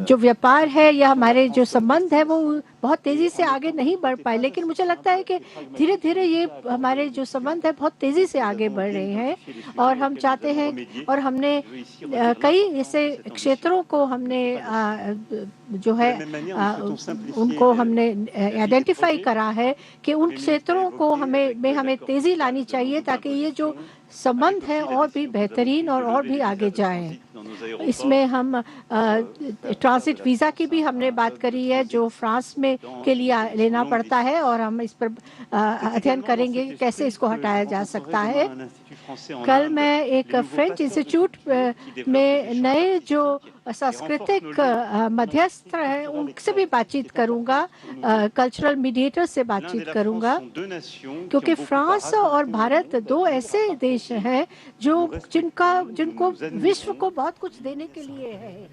जो व्यापार है या हमारे जो संबंध है वो बहुत तेज़ी से आगे नहीं बढ़ पाए, लेकिन मुझे लगता है कि धीरे धीरे ये हमारे जो संबंध है बहुत तेज़ी से आगे बढ़ रहे हैं और हम चाहते हैं और हमने कई ऐसे क्षेत्रों को हमने जो है उनको हमने आइडेंटिफाई करा है कि उन क्षेत्रों को हमें तेज़ी लानी चाहिए ताकि ये जो संबंध है और भी बेहतरीन और भी आगे जाएं। इसमें हम ट्रांजिट वीज़ा की भी हमने बात करी है जो फ्रांस में के लिए लेना पड़ता है और हम इस पर अध्ययन करेंगे कैसे इसको हटाया जा सकता है। कल मैं एक फ्रेंच इंस्टीट्यूट में नए जो सांस्कृतिक मध्यस्थ हैं उनसे भी बातचीत करूंगा, कल्चरल मीडिएटर से बातचीत करूंगा, क्योंकि फ्रांस और भारत दो ऐसे देश हैं जिनको विश्व को बहुत कुछ देने के लिए है।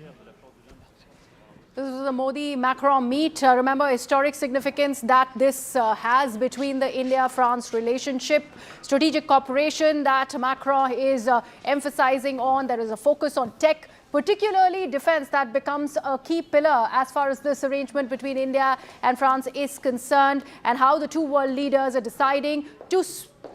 This is the Modi-Macron meet. Remember, historic significance that this has between the India-France relationship, strategic cooperation that Macron is emphasizing on. There is a focus on tech, particularly defense, that becomes a key pillar as far as this arrangement between India and France is concerned, and how the two world leaders are deciding to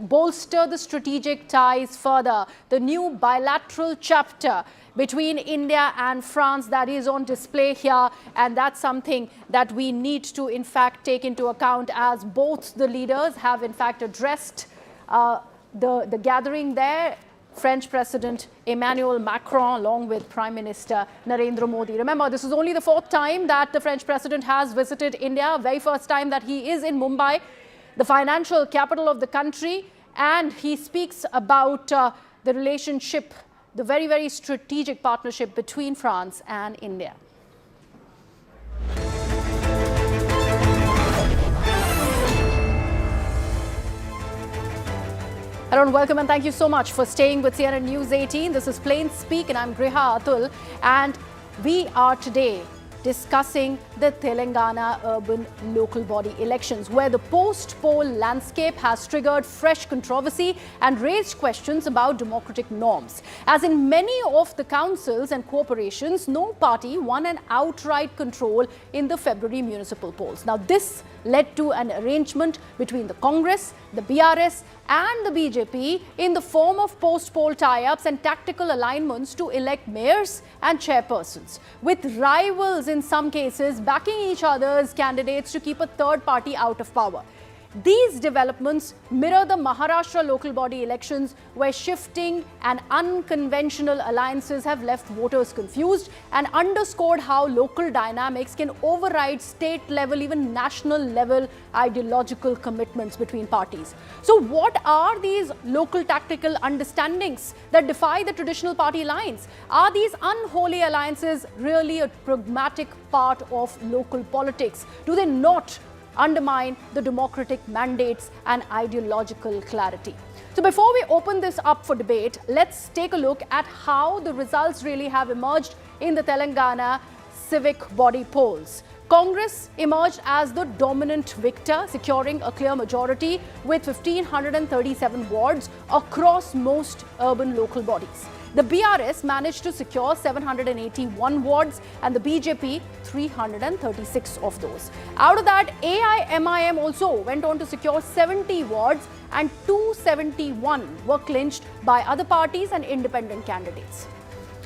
bolster the strategic ties further. The new bilateral chapter between India and France that is on display here, and that's something that we need to in fact take into account, as both the leaders have in fact addressed the gathering there. French President Emmanuel Macron along with Prime Minister Narendra Modi. Remember, this is only the fourth time that the French President has visited India, very first time that he is in Mumbai, the financial capital of the country, and he speaks about the relationship, the very, very strategic partnership between France and India. Hello and welcome, and thank you so much for staying with CNN News 18. This is Plain Speak and I'm Griha Atul, and we are today discussing the Telangana urban local body elections, where the post-poll landscape has triggered fresh controversy and raised questions about democratic norms. As in many of the councils and corporations, no party won an outright control in the February municipal polls. Now, this led to an arrangement between the Congress, the BRS and the BJP in the form of post-poll tie-ups and tactical alignments to elect mayors and chairpersons, with rivals in some cases backing each other's candidates to keep a third party out of power. These developments mirror the Maharashtra local body elections, where shifting and unconventional alliances have left voters confused and underscored how local dynamics can override state level, even national level ideological commitments between parties. So what are these local tactical understandings that defy the traditional party lines? Are these unholy alliances really a pragmatic part of local politics? Do they not undermine the democratic mandates and ideological clarity? So before we open this up for debate, let's take a look at how the results really have emerged in the Telangana civic body polls. Congress emerged as the dominant victor, securing a clear majority with 1,537 wards across most urban local bodies. The BRS managed to secure 781 wards and the BJP 336 of those. Out of that, AIMIM also went on to secure 70 wards and 271 were clinched by other parties and independent candidates.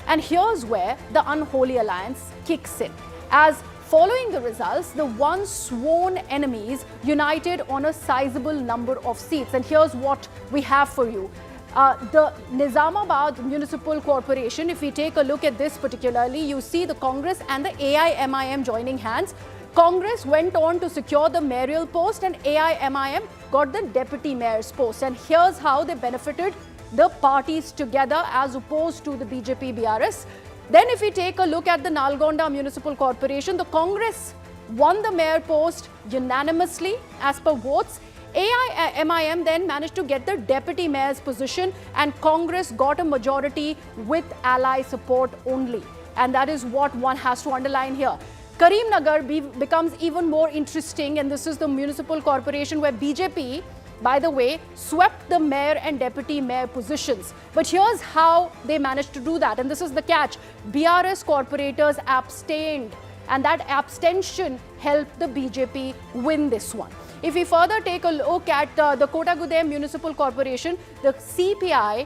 And here's where the unholy alliance kicks in, as following the results, the once sworn enemies united on a sizable number of seats. And here's what we have for you. The Nizamabad Municipal Corporation, if we take a look at this particularly, you see the Congress and the AIMIM joining hands. Congress went on to secure the mayoral post and AIMIM got the deputy mayor's post. And here's how they benefited the parties together as opposed to the BJP BRS. Then if we take a look at the Nalgonda Municipal Corporation, the Congress won the mayor post unanimously as per votes. AIMIM then managed to get the deputy mayor's position, and Congress got a majority with ally support only. And that is what one has to underline here. Karimnagar becomes even more interesting, and this is the municipal corporation where BJP by the way, swept the mayor and deputy mayor positions. But here's how they managed to do that, and this is the catch. BRS corporators abstained, and that abstention helped the BJP win this one. If we further take a look at the Kottagudem Municipal Corporation, the CPI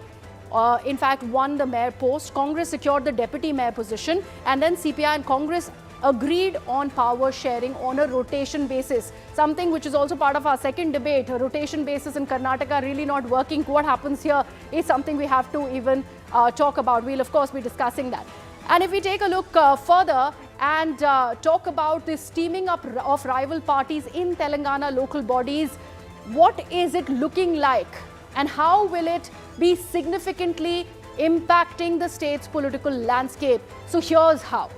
in fact won the mayor post. Congress secured the deputy mayor position, and then CPI and Congress agreed on power sharing on a rotation basis, something which is also part of our second debate. A rotation basis in Karnataka really not working. What happens here is something we have to even talk about. We'll of course be discussing that. And if we take a look further and talk about this teaming up of rival parties in Telangana local bodies, what is it looking like and how will it be significantly impacting the state's political landscape? So here's how.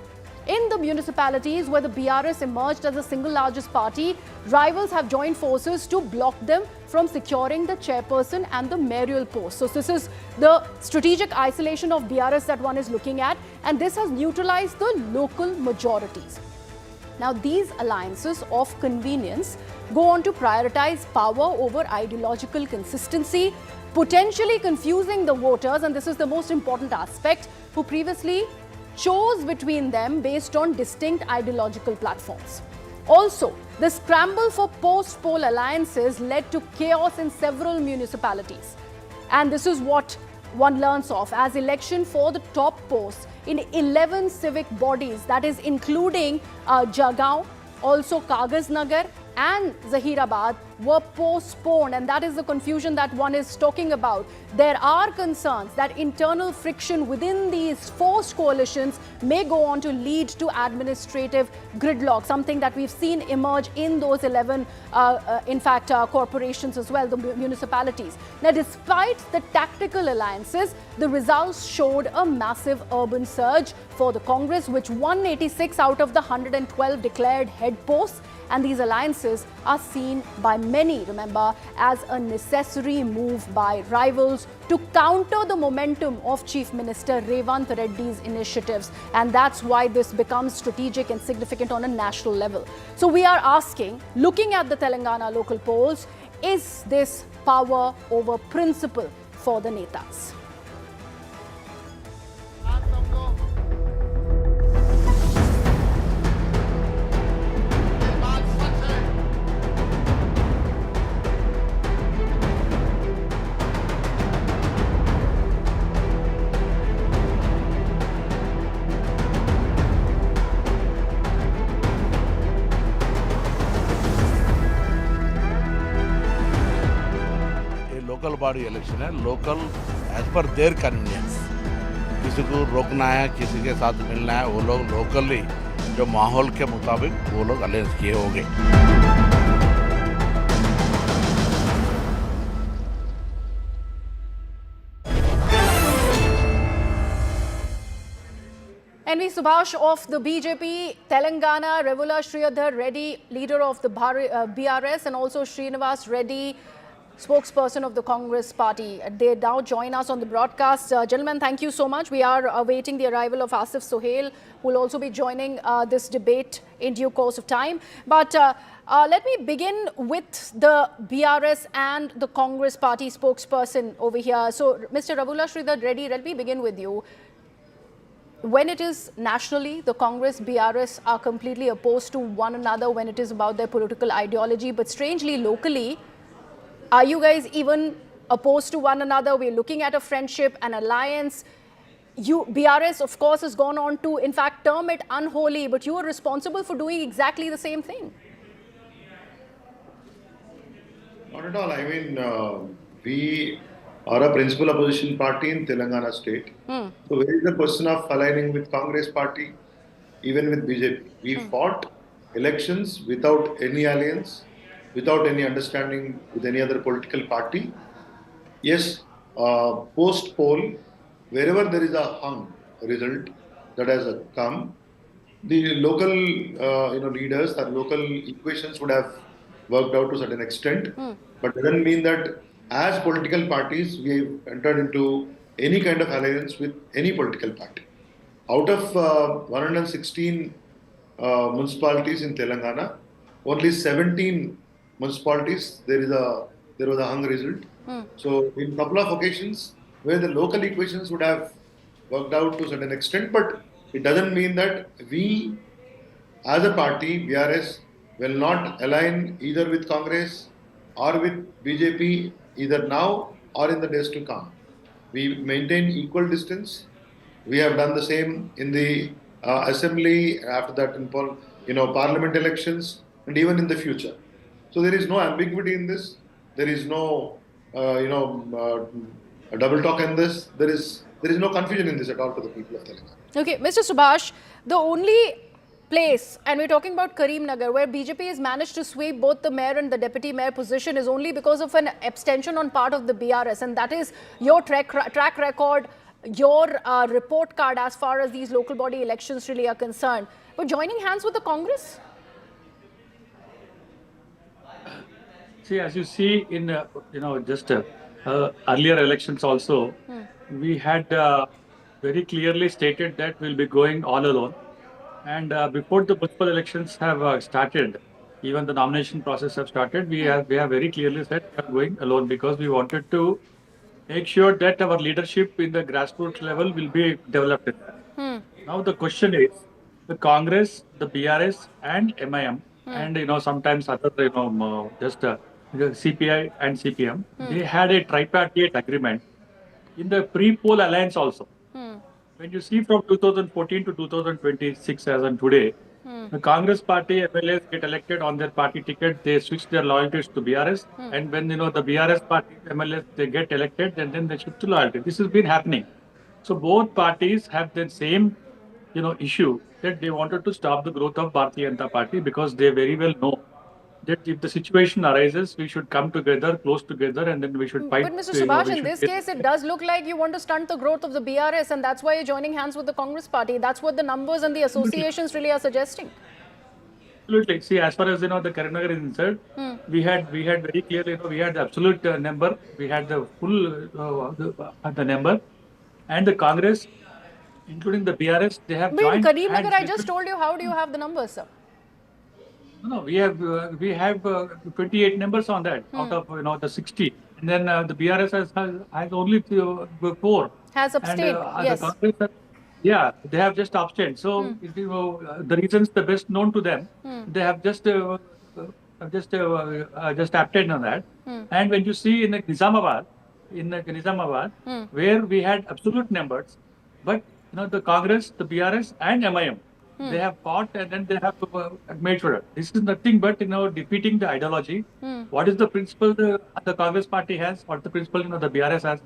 In the municipalities where the BRS emerged as the single largest party, rivals have joined forces to block them from securing the chairperson and the mayoral post. So this is the strategic isolation of BRS that one is looking at, and this has neutralized the local majorities. Now, these alliances of convenience go on to prioritize power over ideological consistency, potentially confusing the voters, and this is the most important aspect, who previously chose between them based on distinct ideological platforms. Also, the scramble for post-poll alliances led to chaos in several municipalities. And this is what one learns of, as election for the top posts in 11 civic bodies, that is including Jagaon, also Kagasnagar and Zahirabad, were postponed, and that is the confusion that one is talking about. There are concerns that internal friction within these forced coalitions may go on to lead to administrative gridlock, something that we've seen emerge in those 11, corporations as well, the municipalities. Now, despite the tactical alliances, the results showed a massive urban surge for the Congress, which won 86 out of the 112 declared head posts. And these alliances are seen by many, remember, as a necessary move by rivals to counter the momentum of Chief Minister Revant Reddy's initiatives. And that's why this becomes strategic and significant on a national level. So we are asking, looking at the Telangana local polls, is this power over principle for the NETAS? Local body election है, local as per their convenience, किसी को रोकना है, किसी के साथ मिलना है, वो लोग लोकली जो माहौल के मुताबिक वो लोग अलायंस किए होंगे। NV Subhash of the BJP, Telangana, Revula Sridhar Reddy, leader of the BRS, and also Srinivas Reddy, spokesperson of the Congress party. They now join us on the broadcast. Gentlemen, thank you so much. We are awaiting the arrival of Asif Sohail, who will also be joining this debate in due course of time. But let me begin with the BRS and the Congress party spokesperson over here. So, Mr. Revula Sridhar Reddy, let me begin with you. When it is nationally, the Congress, BRS are completely opposed to one another when it is about their political ideology. But strangely, locally, are you guys even opposed to one another? We're looking at a friendship, an alliance. BRS, of course, has gone on to, in fact, term it unholy, but you are responsible for doing exactly the same thing. Not at all. I mean, we are a principal opposition party in Telangana state. So where is the question of aligning with Congress party, even with BJP? We fought elections without any alliance, without any understanding with any other political party. Yes, post-poll, wherever there is a hung result that has come, the local leaders or local equations would have worked out to a certain extent. But doesn't mean that as political parties, we have entered into any kind of alliance with any political party. Out of 116 municipalities in Telangana, only 17 municipalities, there is a there was a hung result. So in a couple of occasions where the local equations would have worked out to a certain extent, but it doesn't mean that we as a party, BRS, will not align either with Congress or with BJP either now or in the days to come. We maintain equal distance. We have done the same in the assembly, after that in parliament elections, and even in the future. So there is no ambiguity in this. There is no a double talk in this. There is no confusion in this at all to the people of Telangana. Okay, Mr. Subhash, the only place, and we're talking about Karimnagar, where BJP has managed to sweep both the mayor and the deputy mayor position is only because of an abstention on part of the BRS, and that is your track record, your report card as far as these local body elections really are concerned. But joining hands with the Congress? See, as you see in just earlier elections also, we had very clearly stated that we'll be going all alone. And before the municipal elections have started, even the nomination process have started, we have very clearly said we are going alone because we wanted to make sure that our leadership in the grassroots level will be developed in that. Now the question is, the Congress, the BRS and MIM, and sometimes other CPI and CPM, they had a tripartite agreement in the pre-poll alliance also. When you see from 2014 to 2026 as on today, the Congress party MLAs get elected on their party ticket, they switch their loyalties to BRS, and when the BRS party MLAs they get elected, then they shift to loyalty. This has been happening. So both parties have the same issue that they wanted to stop the growth of Bharatiya Janata Party because they very well know that if the situation arises, we should come together, close together, and then we should fight. But Mr. Subhash, in this case, it does look like you want to stunt the growth of the BRS, and that's why you're joining hands with the Congress party. That's what the numbers and the associations really are suggesting. Absolutely. See, as far as the Karnataka is concerned, we had very clearly, we had the absolute number, we had the full the number, and the Congress, including the BRS, they have joined. But in Karimnagar, I just told you, how do you have the numbers, sir? No, we have 28 numbers on that out of the 60, and then the BRS has only 4. Has abstained. Yes. The Congress they have just abstained. So the reasons the best known to them, they have just abstained on that. And when you see in Nizamabad, where we had absolute numbers, but the Congress, the BRS, and MIM. They have fought and then they have made sure. This is nothing but defeating the ideology. What is the principle the Congress party has? What the principle the BRS has?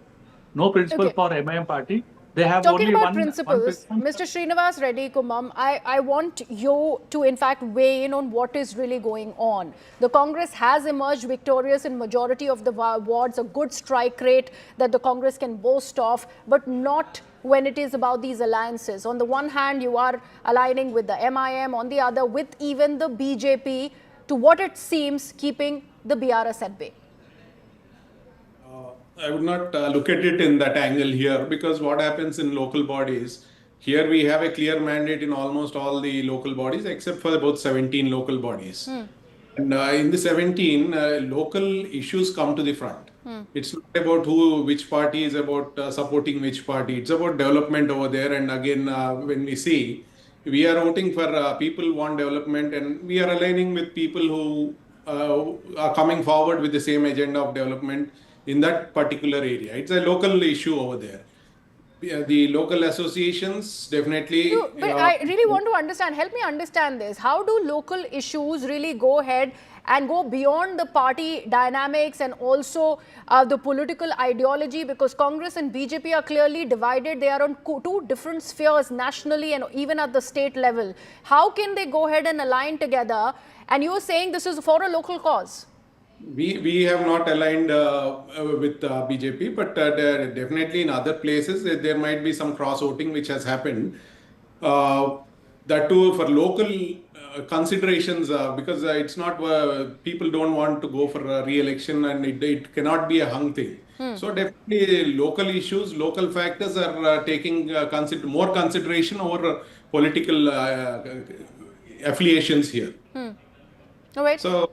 No principle for MIM party. They have Talking only about one principles, Mr. Srinivas Reddy Kumam, I want you to in fact weigh in on what is really going on. The Congress has emerged victorious in majority of the wards, a good strike rate that the Congress can boast of, but not when it is about these alliances. On the one hand, you are aligning with the MIM, on the other with even the BJP, to what it seems keeping the BRS at bay. I would not look at it in that angle here, because what happens in local bodies, here we have a clear mandate in almost all the local bodies except for about 17 local bodies. And in the 17, local issues come to the front. It's not about which party is about supporting which party. It's about development over there. And again, when we see, we are voting for people who want development, and we are aligning with people who are coming forward with the same agenda of development in that particular area. It's a local issue over there. The local associations definitely... But I really want to understand, help me understand this. How do local issues really go ahead and go beyond the party dynamics and also the political ideology? Because Congress and BJP are clearly divided. They are on two different spheres nationally and even at the state level. How can they go ahead and align together? And you're saying this is for a local cause. We have not aligned with BJP, but definitely in other places there might be some cross-voting which has happened. That too for local considerations, because it's not people don't want to go for a re-election, and it cannot be a hung thing. So definitely local issues, local factors are taking more consideration over political affiliations here. All right. So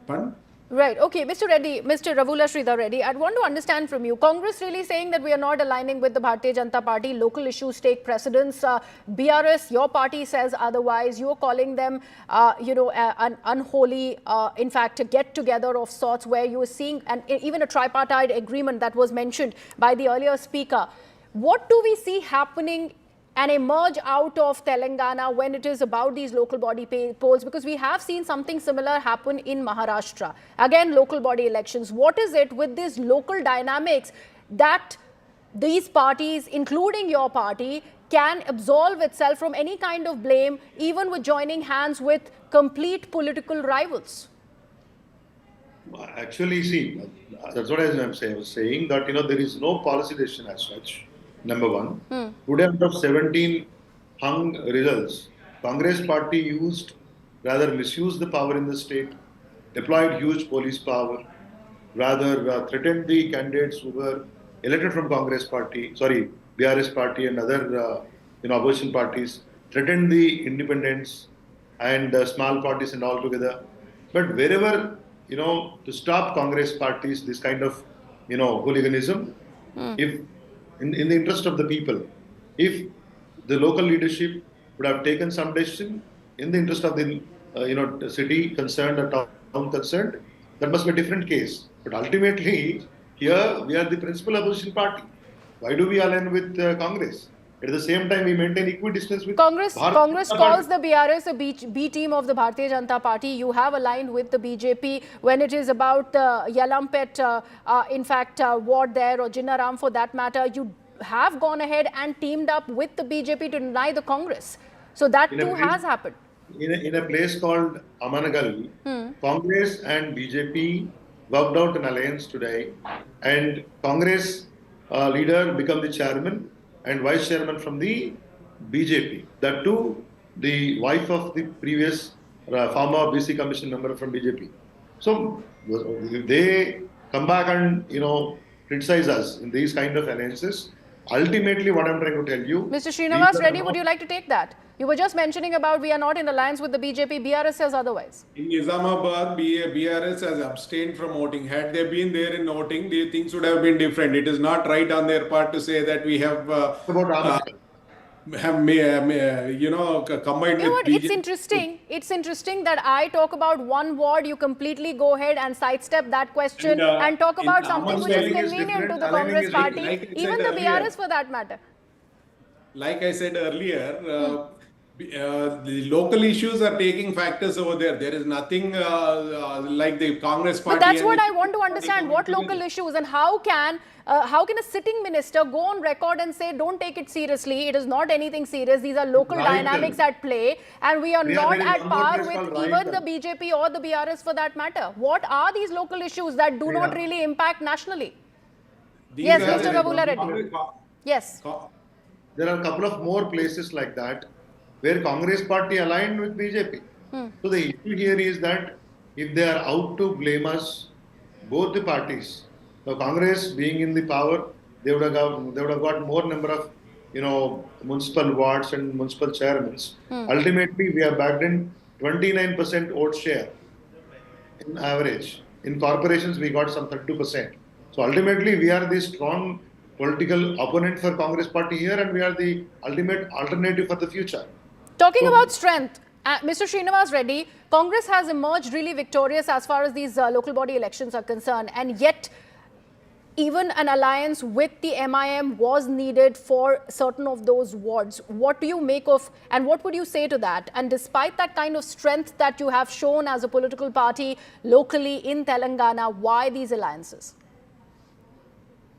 Pardon? Right. Okay, Mr. Reddy, Mr. Ravula Sridhar Reddy, I'd want to understand from you. Congress really saying that we are not aligning with the Bharatiya Janata Party. Local issues take precedence. BRS, your party says otherwise. You're calling them, an unholy, in fact, a get-together of sorts where you are seeing, and even a tripartite agreement that was mentioned by the earlier speaker. What do we see happening and emerge out of Telangana when it is about these local body polls? Because we have seen something similar happen in Maharashtra. Again, local body elections. What is it with these local dynamics that these parties, including your party, can absolve itself from any kind of blame, even with joining hands with complete political rivals? Actually, see, that's what I was saying that, there is no policy decision as such. Number one, today out of 17 hung results, Congress party misused the power in the state, deployed huge police power, threatened the candidates who were elected from BRS party and other, opposition parties, threatened the independents and small parties and all together. But wherever, to stop Congress parties, this kind of, hooliganism, if in the interest of the people, if the local leadership would have taken some decision in the interest of the city concerned or town concerned, that must be a different case. But ultimately, here we are the principal opposition party. Why do we align with Congress? At the same time, we maintain equidistance with Congress calls the BRS a B team of the Bharatiya Janata Party. You have aligned with the BJP when it is about Yalampet, ward there, or Jinnaram for that matter. You have gone ahead and teamed up with the BJP to deny the Congress. So that too has happened. In a place called Amanagal, Congress and BJP worked out an alliance today, and Congress leader become the chairman and vice chairman from the BJP. That too, the wife of the previous former BC Commission member from BJP. So if they come back and criticize us in these kind of alliances, ultimately what I'm trying to tell you, Mr. Srinivas Reddy, would you like to take that? You were just mentioning about we are not in alliance with the BJP. BRS says otherwise. In Nizamabad, BRS has abstained from voting. Had they been there in voting, the things would have been different. It is not right on their part to say that we have combined with BJP. It's interesting that I talk about one ward, you completely go ahead and sidestep that question and talk about something which is convenient to the Congress party, even the BRS for that matter. Like I said earlier, the local issues are taking factors over there. There is nothing like the Congress party. But that's what I want to understand. What local issues, and how can a sitting minister go on record and say, don't take it seriously, it is not anything serious, these are local dynamics at play, and we are not at par with even the BJP or the BRS for that matter. What are these local issues that do not really impact nationally? Yes, Mr. Ravula Reddy. Yes. There are a couple of more places like that where Congress party aligned with BJP. So the issue here is that if they are out to blame us, both the parties, so Congress being in the power, they would have got more number of municipal wards and municipal chairmen. Ultimately, we are backed in 29% vote share in average. In corporations, we got some 32%. So ultimately, we are the strong political opponent for Congress party here, and we are the ultimate alternative for the future. Talking about strength, Mr. Srinivas Reddy, Congress has emerged really victorious as far as these local body elections are concerned, and yet even an alliance with the MIM was needed for certain of those wards. What do you make of, and what would you say to that? And despite that kind of strength that you have shown as a political party locally in Telangana, why these alliances?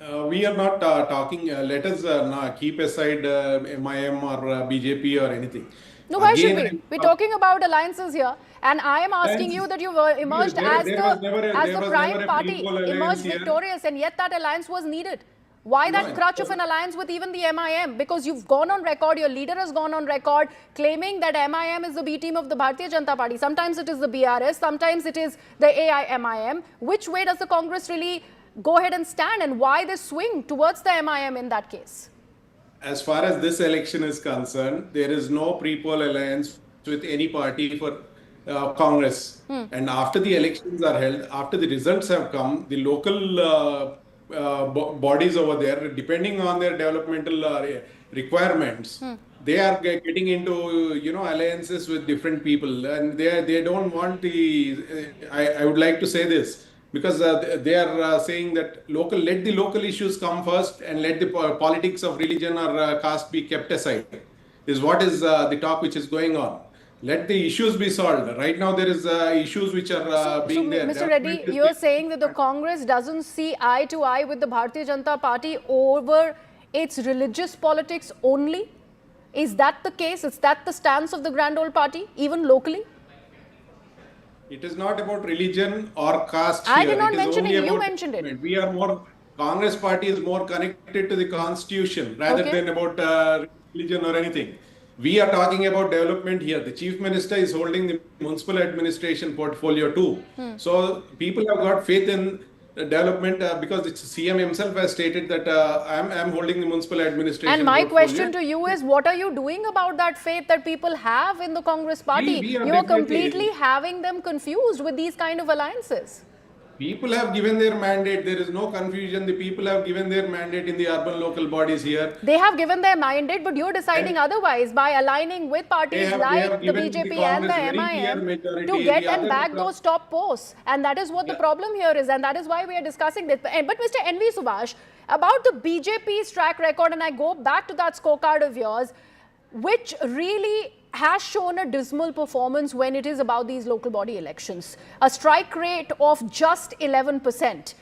We are not talking, let us not keep aside MIM or BJP or anything. No, why should we? We're talking about alliances here, and I am asking you that you were emerged as the prime party, emerged victorious, and yet that alliance was needed. Why that crutch of an alliance with even the MIM? Because you've gone on record, your leader has gone on record claiming that MIM is the B team of the Bharatiya Janata Party. Sometimes it is the BRS, sometimes it is the AIMIM. Which way does the Congress really go ahead and stand, and why this swing towards the MIM in that case? As far as this election is concerned, there is no pre-poll alliance with any party for Congress. And after the elections are held, after the results have come, the local bodies over there, depending on their developmental requirements, they are getting into alliances with different people, and they don't want the. I would like to say this because they are saying that let the local issues come first, and let the politics of religion or caste be kept aside. Is what is the talk which is going on. Let the issues be solved. Right now, there is issues which are being there. Mr. Reddy, you are saying that the Congress doesn't see eye to eye with the Bharatiya Janata Party over its religious politics only? Is that the case? Is that the stance of the grand old party, even locally? It is not about religion or caste I here. did not mention it. You mentioned it. We are more, Congress party is more connected to the constitution rather than about religion or anything. We are talking about development here. The Chief Minister is holding the municipal administration portfolio too. So people have got faith in development because the CM himself has stated that I'm holding the municipal administration. And my question to you is, what are you doing about that faith that people have in the Congress party? You are completely having them confused with these kind of alliances. People have given their mandate. There is no confusion. The people have given their mandate in the urban local bodies here. They have given their mandate, but you're deciding otherwise by aligning with parties like the BJP and the MIM to get and bag those top posts. And that is what the problem here is. And that is why we are discussing this. But Mr. N.V. Subhash, about the BJP's track record, and I go back to that scorecard of yours, which really has shown a dismal performance when it is about these local body elections. A strike rate of just 11%,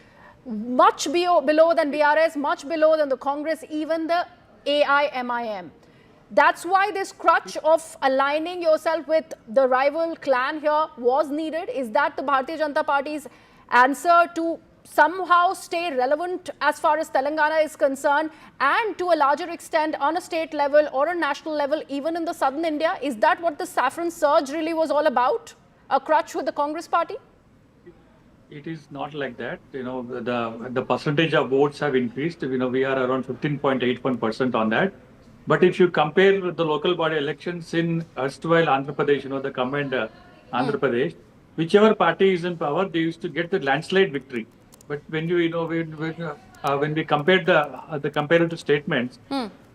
much below than BRS, much below than the Congress, even the AIMIM. That's why this crutch of aligning yourself with the rival clan here was needed. Is that the Bharatiya Janata Party's answer to somehow stay relevant as far as Telangana is concerned, and to a larger extent on a state level or a national level, even in the southern India? Is that what the saffron surge really was all about? A crutch with the Congress party? It is not like that. The percentage of votes have increased. We are around 15.81% on that. But if you compare the local body elections in erstwhile Andhra Pradesh, the combined Andhra Pradesh, whichever party is in power, they used to get the landslide victory. But when when we compare the comparative statements,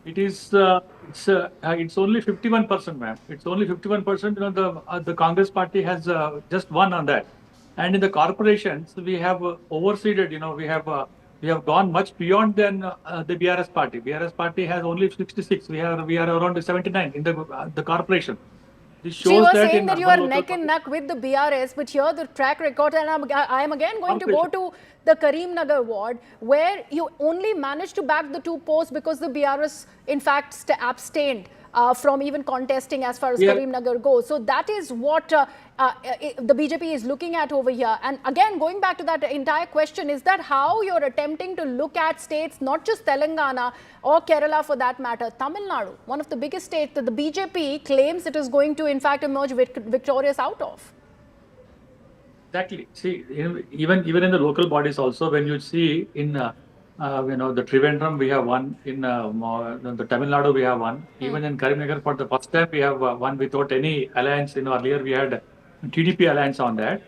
it is it's only 51%, ma'am. It's only 51%. The Congress party has just won on that, and in the corporations we have overseeded. We have gone much beyond than the BRS party. BRS party has only 66. We are around 79 in the corporation. So you are saying that you are neck and neck with the BRS, but here the track record, and I am again going to go to the Karimnagar ward, where you only managed to back the two posts because the BRS in fact abstained from even contesting as far as Karimnagar goes. So that is what the BJP is looking at over here. And again, going back to that entire question, is that how you're attempting to look at states, not just Telangana or Kerala for that matter, Tamil Nadu, one of the biggest states that the BJP claims it is going to in fact emerge victorious out of? Exactly. See, even in the local bodies also, when you see in the Trivandrum we have won, in the Tamil Nadu we have won, even in Karimnagar for the first time we have won without any alliance. Earlier we had TDP alliance on that.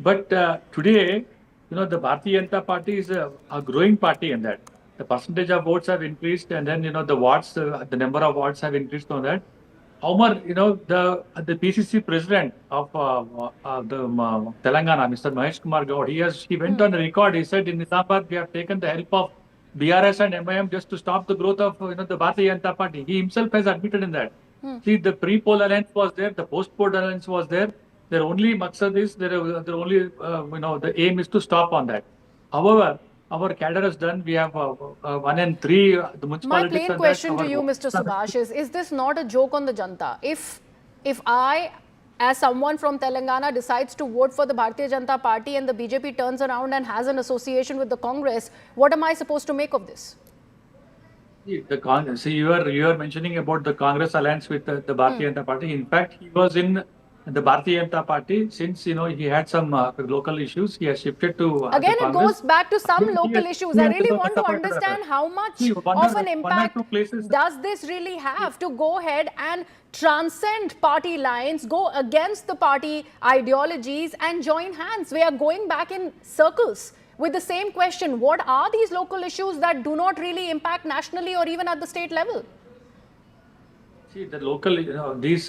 But today, the Bharatiya Janata Party is a growing party in that. The percentage of votes have increased, and then the wards, the number of wards have increased on that. However, the PCC president of the Telangana, Mr. Mahesh Kumar Gaud, he went on the record. He said in Nizamabad we have taken the help of BRS and MIM just to stop the growth of the Bharatiya Janata Party. He himself has admitted in that. See, the pre-poll alliance was there, the post-poll alliance was there. Their only maksad is, their only the aim is to stop on that. However, our cadre has done. We have 1 and 3 the municipalities. My plain question to you, Mr. Subhash, is this not a joke on the Janta? If I, as someone from Telangana, decides to vote for the Bharatiya Janata Party and the BJP turns around and has an association with the Congress, what am I supposed to make of this? See, you are mentioning about the Congress alliance with the Bharatiya Janata Party. In fact, he was in And the Bharatiya Janata Party, since he had some local issues, he has shifted to Again, the it Congress. goes back to some He local has- issues. he I has really to want to support understand that. how much See, of an one or impact two places- does this really have to go ahead and transcend party lines, go against the party ideologies and join hands. We are going back in circles with the same question. What are these local issues that do not really impact nationally or even at the state level? See, the local,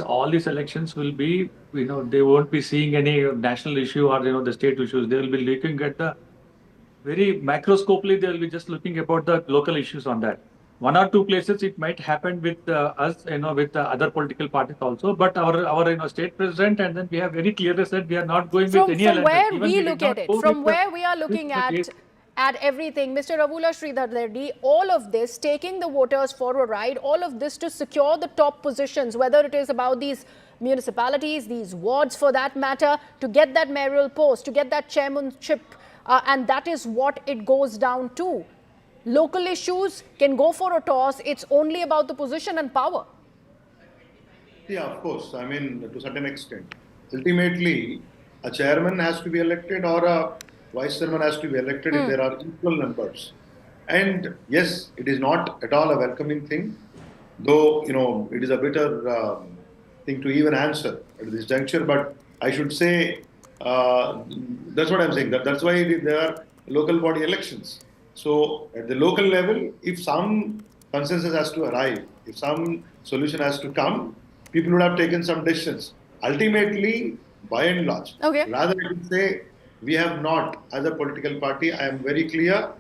all these elections will be, they won't be seeing any national issue or, the state issues. They will be looking at the very macroscopically, they will be just looking about the local issues on that. One or two places it might happen with us, with other political parties also. But our state president, and then we have very clearly said we are not going with any From alliances. where Even we did look not at it, go from with where we are looking at everything, Mr. Ravula Sridhar Reddy, all of this, taking the voters for a ride, all of this to secure the top positions, whether it is about these municipalities, these wards for that matter, to get that mayoral post, to get that chairmanship, and that is what it goes down to. Local issues can go for a toss. It's only about the position and power. Yeah, of course. I mean, to a certain extent. Ultimately, a chairman has to be elected or a vice chairman has to be elected if there are equal numbers. And yes, it is not at all a welcoming thing, though, it is a bitter thing to even answer at this juncture. But I should say, that's what I'm saying. That's why there are local body elections. So at the local level, if some consensus has to arrive, if some solution has to come, people would have taken some decisions. Ultimately, by and large, rather than say we have not, as a political party, I am very clear,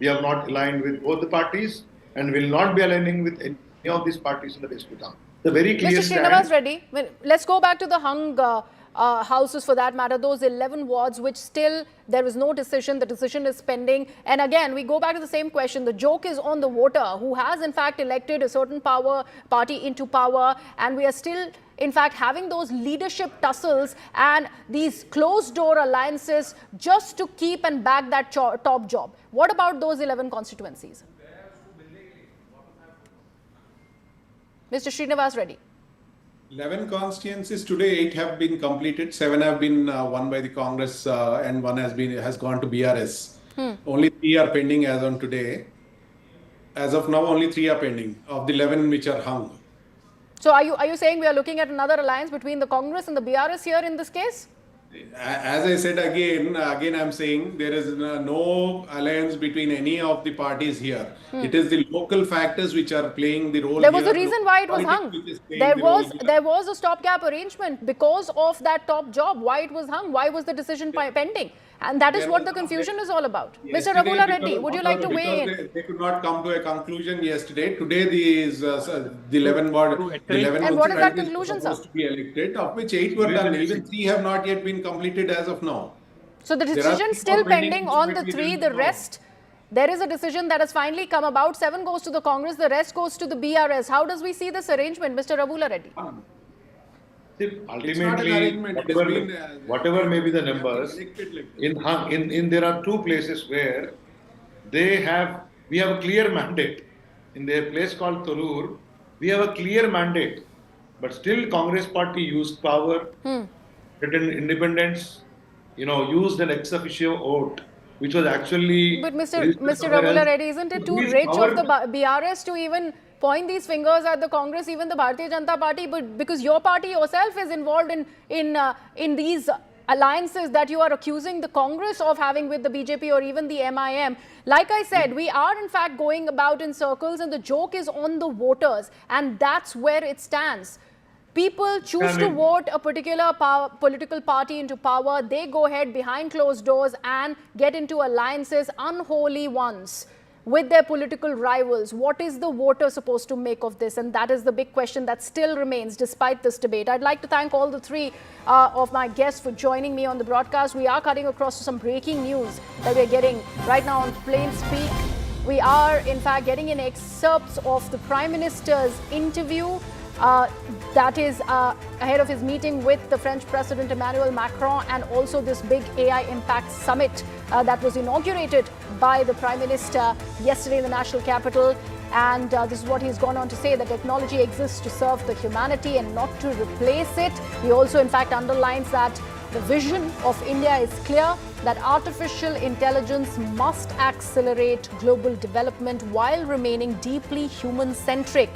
we have not aligned with both the parties and will not be aligning with any of these parties in the days to come. The very clear Mr. Srinivas Reddy, let's go back to the hung houses for that matter, those 11 wards which still there is no decision, the decision is pending. And again, we go back to the same question. The joke is on the voter who has in fact elected a certain party into power, and we are still in fact having those leadership tussles and these closed door alliances just to keep and back that top job. What about those 11 constituencies? Mr. Srinivas Reddy. 11 constituencies today, 8 have been completed, 7 have been won by the Congress and 1 has gone to BRS. Only 3 are pending as on today. As of now, only 3 are pending of the 11 which are hung. So are you saying we are looking at another alliance between the Congress and the BRS here in this case? As I said again I'm saying there is no alliance between any of the parties here. It is the local factors which are playing the role. There was a reason why it was hung. There was a stopgap arrangement because of that top job. Why it was hung? Why was the decision pending? And that is what the confusion is all about. Mr. Ravula Reddy, would you like to weigh in? They could not come to a conclusion yesterday. Today, the 11 board, and what is that conclusion, sir? Supposed to be elected, of which 8 were done. Even 3 have not yet been completed as of now. So the decision still pending on the 3. The rest, there is a decision that has finally come about. 7 goes to the Congress. The rest goes to the BRS. How does we see this arrangement, Mr. Ravula Reddy? Ultimately, whatever may be the numbers, in there are 2 places where we have a clear mandate. In their place called Tolur, we have a clear mandate, but still Congress party used power, written independence, used an ex officio vote, which was actually. But Mr. Ravula Reddy, isn't it too rich of the BRS to even point these fingers at the Congress, even the Bharatiya Janata Party, but because your party yourself is involved in these alliances that you are accusing the Congress of having with the BJP or even the MIM. Like I said, we are in fact going about in circles, and the joke is on the voters, and that's where it stands. People choose to vote a particular political party into power. They go ahead behind closed doors and get into alliances, unholy ones, with their political rivals. What is the voter supposed to make of this? And that is the big question that still remains despite this debate. I'd like to thank all the 3 of my guests for joining me on the broadcast. We are cutting across to some breaking news that we're getting right now on Plain Speak. We are in fact getting in excerpts of the Prime Minister's interview that is ahead of his meeting with the French President Emmanuel Macron, and also this big AI Impact Summit that was inaugurated by the Prime Minister yesterday in the national capital. And this is what he's gone on to say, that technology exists to serve the humanity and not to replace it. He also, in fact, underlines that the vision of India is clear, that artificial intelligence must accelerate global development while remaining deeply human-centric.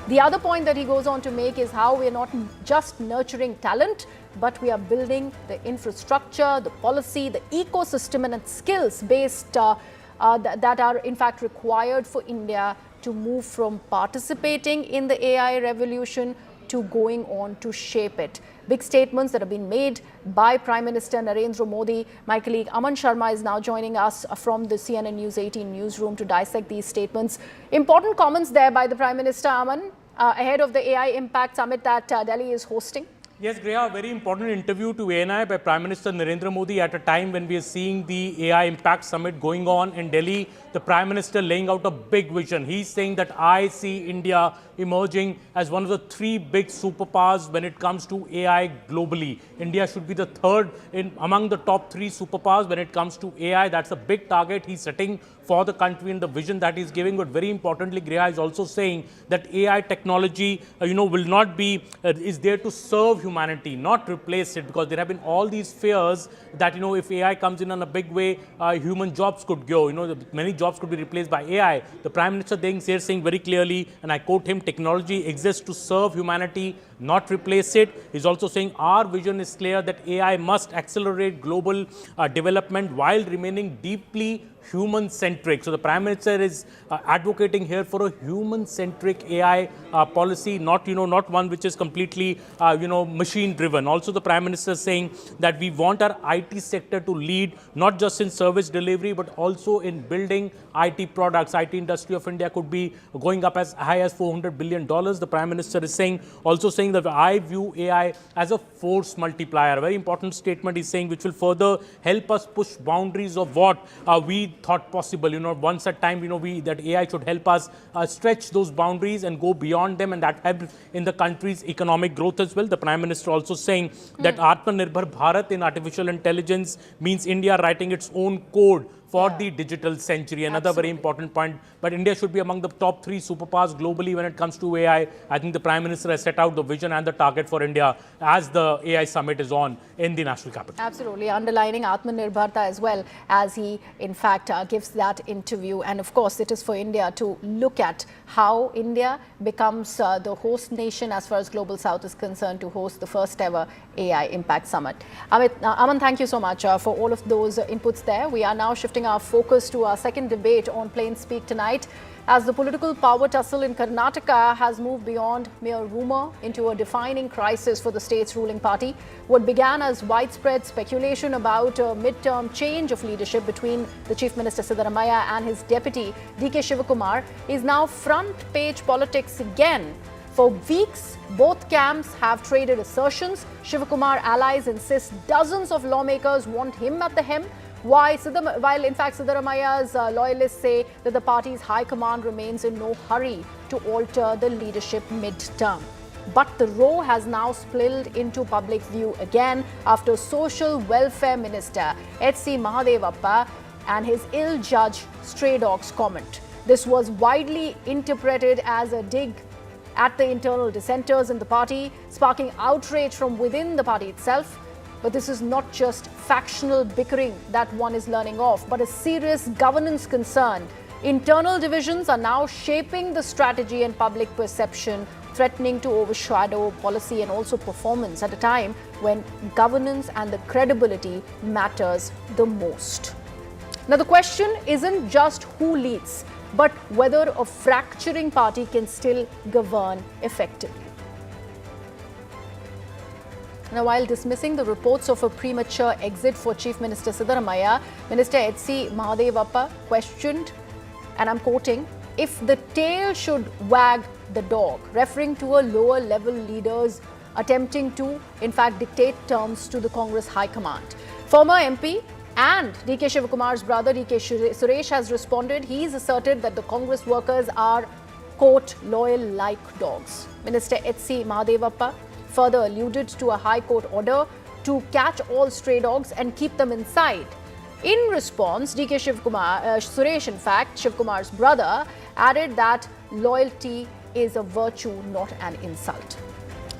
The other point that he goes on to make is how we are not just nurturing talent, but we are building the infrastructure, the policy, the ecosystem and skills based that are in fact required for India to move from participating in the AI revolution to going on to shape it. Big statements that have been made by Prime Minister Narendra Modi. My colleague Aman Sharma is now joining us from the CNN News 18 newsroom to dissect these statements. Important comments there by the Prime Minister, Aman, ahead of the AI Impact Summit that Delhi is hosting. Yes, Griha, a very important interview to ANI by Prime Minister Narendra Modi at a time when we are seeing the AI Impact Summit going on in Delhi. The Prime Minister laying out a big vision. He's saying that I see India emerging as one of the 3 big superpowers when it comes to AI globally. India should be the third among the top 3 superpowers when it comes to AI. That's a big target he's setting for the country and the vision that he's giving. But very importantly, Griha is also saying that AI technology, will not be, is there to serve humanity, not replace it, because there have been all these fears that, if AI comes in a big way, human jobs could go, many jobs could be replaced by AI. The Prime Minister is saying very clearly, and I quote him, technology exists to serve humanity, not replace it. He's also saying our vision is clear that AI must accelerate global development while remaining deeply human-centric. So the Prime Minister is advocating here for a human-centric AI policy, not one which is completely machine-driven. Also, the Prime Minister is saying that we want our IT sector to lead not just in service delivery but also in building IT products. IT industry of India could be going up as high as $400 billion. The Prime Minister is also saying that I view AI as a force multiplier. A very important statement he's saying, which will further help us push boundaries of what we thought possible. Once a time, that AI should help us stretch those boundaries and go beyond them, and that helps in the country's economic growth as well. The Prime Minister also saying that Atmanirbhar Bharat in artificial intelligence means India writing its own code for the digital century. Another very important point. But India should be among the top 3 superpowers globally when it comes to AI. I think the Prime Minister has set out the vision and the target for India as the AI summit is on in the national capital. Absolutely, underlining Atmanirbharta as well as he in fact gives that interview. And of course, it is for India to look at how India becomes the host nation as far as Global South is concerned to host the first ever AI Impact Summit. Aman, thank you so much for all of those inputs there. We are now shifting our focus to our second debate on Plain Speak tonight, as the political power tussle in Karnataka has moved beyond mere rumour into a defining crisis for the state's ruling party. What began as widespread speculation about a mid-term change of leadership between the Chief Minister Siddaramaiah and his deputy DK Shivakumar is now front-page politics again. For weeks, both camps have traded assertions. Shivakumar allies insist dozens of lawmakers want him at the helm, while in fact Siddaramaiah's loyalists say that the party's high command remains in no hurry to alter the leadership mid-term. But the row has now spilled into public view again after Social Welfare Minister HC Mahadevappa and his ill-judged stray dogs comment. This was widely interpreted as a dig at the internal dissenters in the party, sparking outrage from within the party itself. But this is not just factional bickering that one is learning of, but a serious governance concern. Internal divisions are now shaping the strategy and public perception, threatening to overshadow policy and also performance at a time when governance and the credibility matters the most. Now, the question isn't just who leads, but whether a fracturing party can still govern effectively. Now, while dismissing the reports of a premature exit for Chief Minister Siddaramaiah, Minister HC Mahadevappa questioned, and I'm quoting, if the tail should wag the dog, referring to a lower level leaders attempting to, in fact, dictate terms to the Congress High Command. Former MP and DK Shivakumar's brother DK Suresh has responded. He's asserted that the Congress workers are, quote, loyal like dogs. Minister HC Mahadevappa further alluded to a High Court order to catch all stray dogs and keep them inside. In response, DK Shivakumar, Suresh, in fact, Shivakumar's brother, added that loyalty is a virtue, not an insult.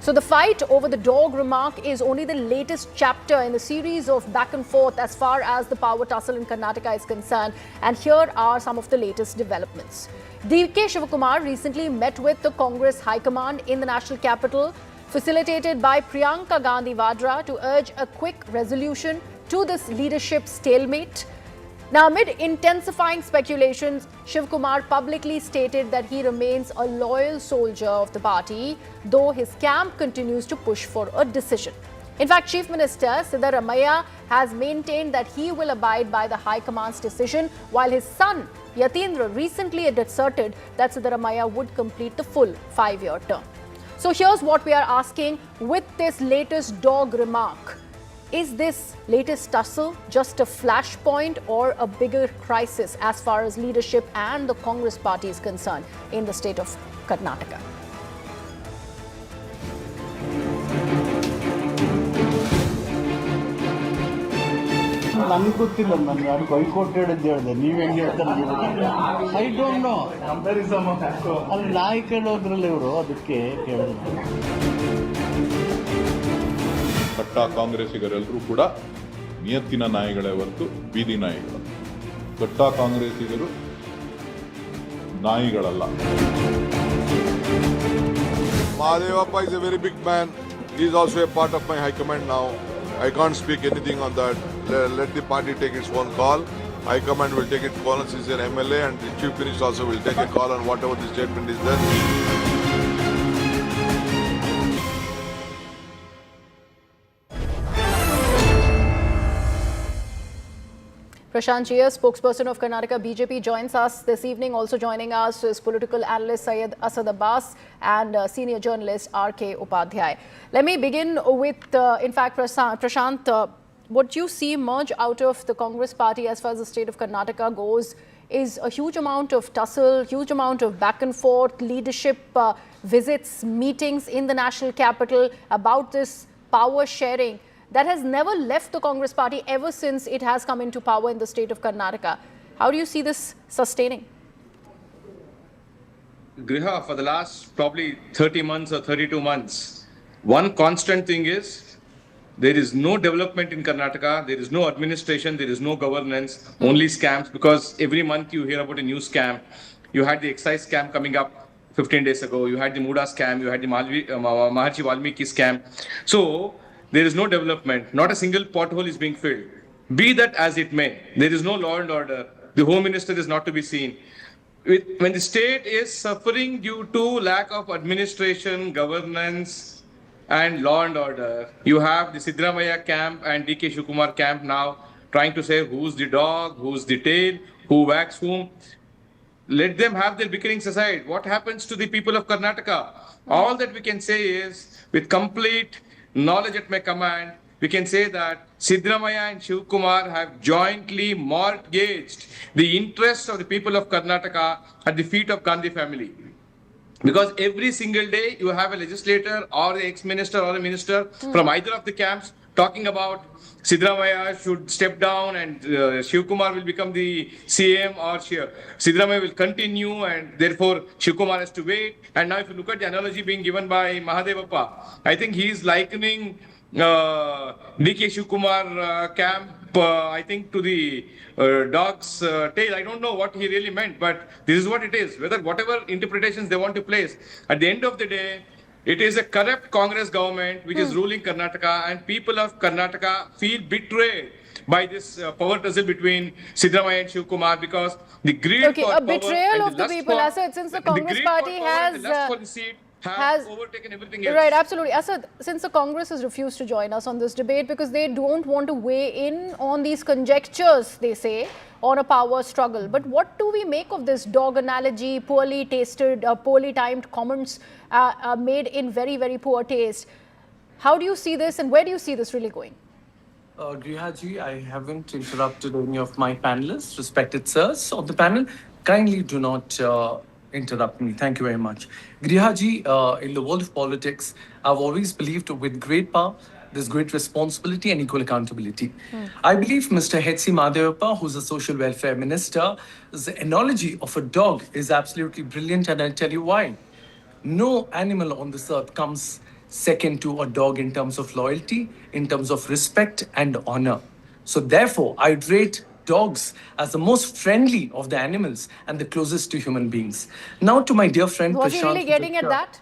So the fight over the dog remark is only the latest chapter in the series of back and forth as far as the power tussle in Karnataka is concerned. And here are some of the latest developments. DK Shivakumar recently met with the Congress High Command in the national capital, facilitated by Priyanka Gandhi Vadra, to urge a quick resolution to this leadership stalemate. Now, amid intensifying speculations, Shivakumar publicly stated that he remains a loyal soldier of the party, though his camp continues to push for a decision. In fact, Chief Minister Siddaramaiah has maintained that he will abide by the High Command's decision, while his son Yatindra recently asserted that Siddaramaiah would complete the full 5-year term. So here's what we are asking with this latest dog remark. Is this latest tussle just a flashpoint or a bigger crisis as far as leadership and the Congress party is concerned in the state of Karnataka? ನನಗೆ ಗೊತ್ತಿಲ್ಲ, ನಾನು ಯಾರು ಬೈಕೋಟೆಡ್ ಅಂತ ಹೇಳಿದೆ, ನೀವು ಹೆಂಗೆ ಹೇಳ್ತಾರೆ I don't know. ಅಲ್ಲಿ ನಾಯಿ ಕೇಳೋದ್ರಲ್ಲಿ ಇವರು ಅದಕ್ಕೆ ಕೇಳಿದ್ರು. ಕಟ್ಟ ಕಾಂಗ್ರೆಸ್ಸಿಗರೆಲ್ಲರೂ ಕೂಡ ನಿಯತ್ತಿನ ನಾಯಿಗಳೇ ಹೊರತು ಬೀದಿ ನಾಯಿಗಳು. ಕಟ್ಟ ಕಾಂಗ್ರೆಸ್ಸಿಗರು ನಾಯಿಗಳಲ್ಲ. Mahadevappa is a very big man. He is also a part of my high command now. I can't speak anything on that. Let the party take its own call. High command will take its call since he is an MLA, and the Chief Minister also will take a call on whatever the statement is there. Prashant Chia, spokesperson of Karnataka BJP, joins us this evening. Also joining us is political analyst Syed Asad Abbas and senior journalist RK Upadhyay. Let me begin with, in fact, Prashant, what you see emerge out of the Congress party as far as the state of Karnataka goes is a huge amount of tussle, huge amount of back and forth, leadership visits, meetings in the national capital about this power sharing that has never left the Congress party ever since it has come into power in the state of Karnataka. How do you see this sustaining? Griha, for the last probably 30 months or 32 months, one constant thing is there is no development in Karnataka, there is no administration, there is no governance, only scams, because every month you hear about a new scam. You had the excise scam coming up 15 days ago, you had the Muda scam, you had the Maharshi Valmiki scam. So, there is no development, not a single pothole is being filled. Be that as it may, there is no law and order. The Home Minister is not to be seen. When the state is suffering due to lack of administration, governance and law and order, you have the Siddaramaiah camp and DK Shivakumar camp now trying to say who's the dog, who's the tail, who whacks whom. Let them have their bickerings aside. What happens to the people of Karnataka? All that we can say is, with complete knowledge at my command, we can say that Siddaramaiah and Shivakumar have jointly mortgaged the interests of the people of Karnataka at the feet of Gandhi family. Because every single day you have a legislator or an ex-minister or a minister from either of the camps talking about Siddaramaiah should step down and Shivakumar will become the CM, or Siddaramaiah will continue and therefore Shivakumar has to wait. And now if you look at the analogy being given by Mahadevappa, I think he is likening DK Shivakumar camp, I think, to the dog's tail. I don't know what he really meant, but this is what it is. Whatever interpretations they want to place, at the end of the day, it is a corrupt Congress government which is ruling Karnataka, and people of Karnataka feel betrayed by this power tussle between Siddaramaiah and Shivakumar, because the greed for power, a betrayal of the people, Asad, since the Congress party has overtaken everything else. Right, absolutely. Asad, since the Congress has refused to join us on this debate because they don't want to weigh in on these conjectures, they say, on a power struggle. But what do we make of this dog analogy, poorly tasted, poorly timed comments made in very, very poor taste? How do you see this, and where do you see this really going? Grihaji, I haven't interrupted any of my panelists, respected sirs of the panel. Kindly do not interrupt me. Thank you very much. Grihaji, in the world of politics, I've always believed with great power there's great responsibility and equal accountability. I believe Mr. HC Mahadevappa, who's a social welfare minister, the analogy of a dog is absolutely brilliant, and I'll tell you why. No animal on this earth comes second to a dog in terms of loyalty, in terms of respect and honor. So therefore, I'd rate dogs as the most friendly of the animals and the closest to human beings. Now to my dear friend Was he Prashant. really getting at that?